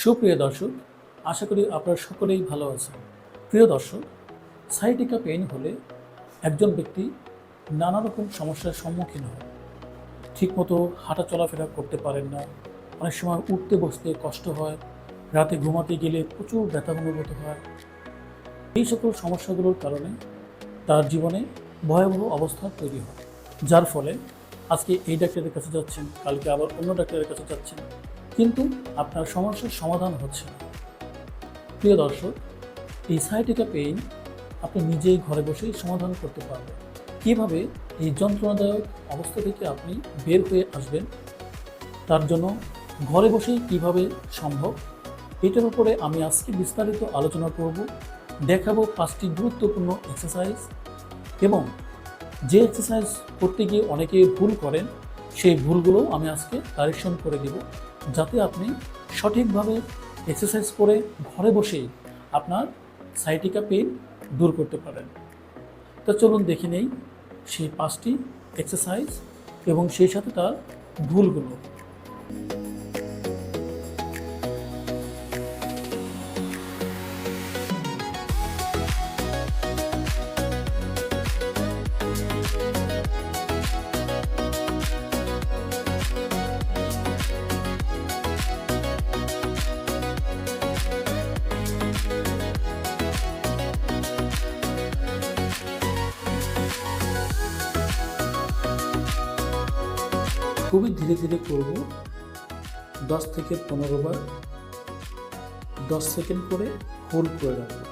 সুপ্রিয় দর্শক, আশা করি আপনারা সকলেই ভালো আছেন। প্রিয় দর্শক, সাইটিকা পেইন হলে একজন ব্যক্তি নানা রকম সমস্যার সম্মুখীন হয়। ঠিকমতো হাঁটা চলাফেরা করতে পারেন না, অনেক সময় উঠতে বসতে কষ্ট হয়, রাতে ঘুমাতে গেলে প্রচুর ব্যথা অনুভূত হয়। এই সকল সমস্যাগুলোর কারণে তার জীবনে ভয়াবহ অবস্থা তৈরি হয়, যার ফলে আজকে এই ডাক্তারের কাছে যাচ্ছেন, কালকে আবার অন্য ডাক্তারের কাছে যাচ্ছেন, কিন্তু আপনার সমস্যার সমাধান হচ্ছে না। প্রিয় দর্শক, এই সাইটিকা পেইন আপনি নিজেই ঘরে বসেই সমাধান করতে পারবেন। কীভাবে এই যন্ত্রণাদায়ক অবস্থা থেকে আপনি বের হয়ে আসবেন, তার জন্য ঘরে বসেই কিভাবে সম্ভব, এটার উপরে আমি আজকে বিস্তারিত আলোচনা করব। দেখাবো 5টি গুরুত্বপূর্ণ এক্সারসাইজ, এবং যে এক্সারসাইজ করতে গিয়ে অনেকে ভুল করেন, সেই ভুলগুলো আমি আজকে কারেকশন করে দেব, যাতে আপনি সঠিকভাবে এক্সারসাইজ করে ঘরে বসেই আপনার সাইটিকা পেইন দূর করতে পারেন। তো চলুন দেখে নেই সেই 5টি এক্সারসাইজ এবং সেই সাথে তার ভুলগুলো। খুবই ধীরে ধীরে করব, 10 থেকে 15 বার, 10 সেকেন্ড করে হোল্ড করে রাখবো।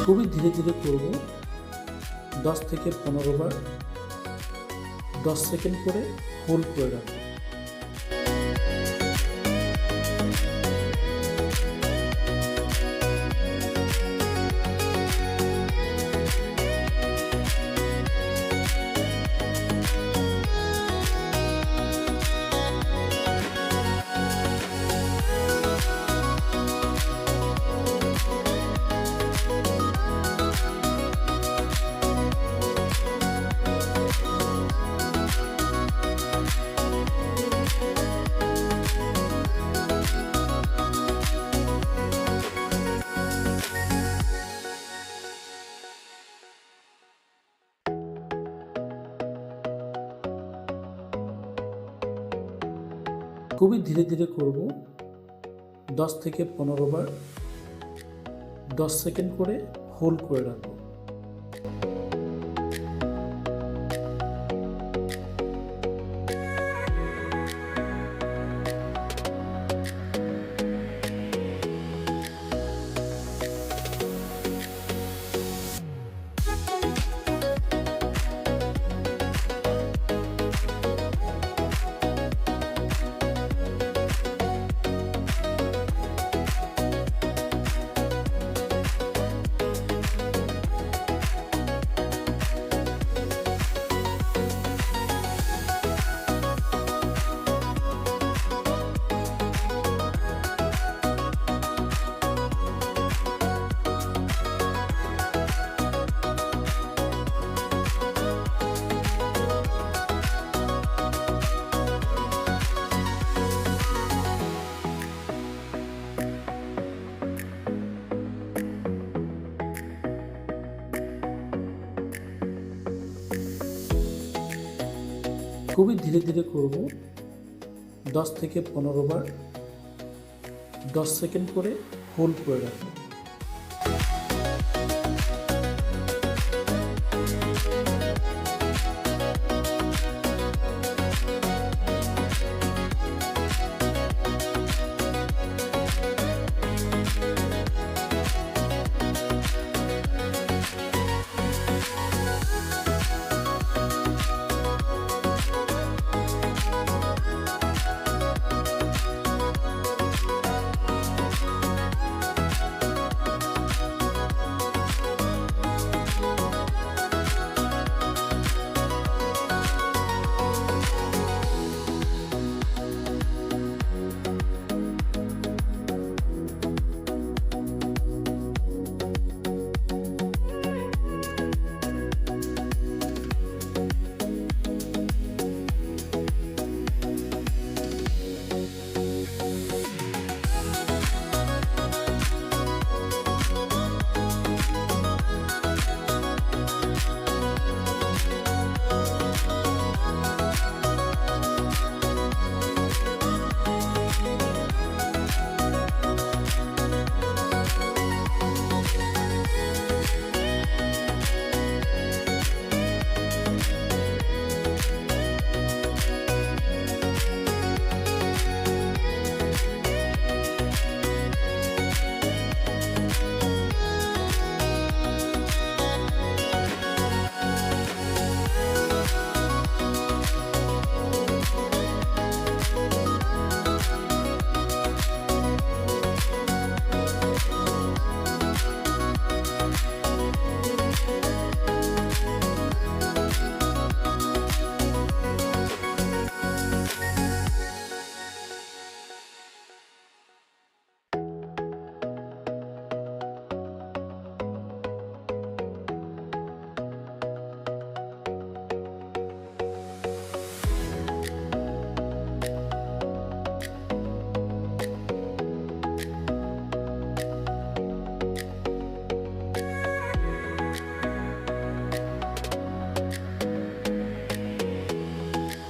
খুবই ধীরে ধীরে করব, 10 থেকে 15 বার, 10 সেকেন্ড করে হোল্ড করে রাখবো। খুবই ধীরে ধীরে করব, 10 থেকে 15 বার, 10 সেকেন্ড করে হোল্ড করে রাখবো। খুবই ধীরে ধীরে করব, 10 থেকে 15 বার, 10 সেকেন্ড করে হোল্ড করে রাখবো।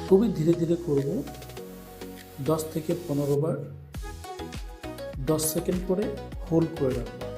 খুবই ধীরে ধীরে করব। 10 থেকে 15 বার 10 সেকেন্ড করে হোল্ড করে রাখবো।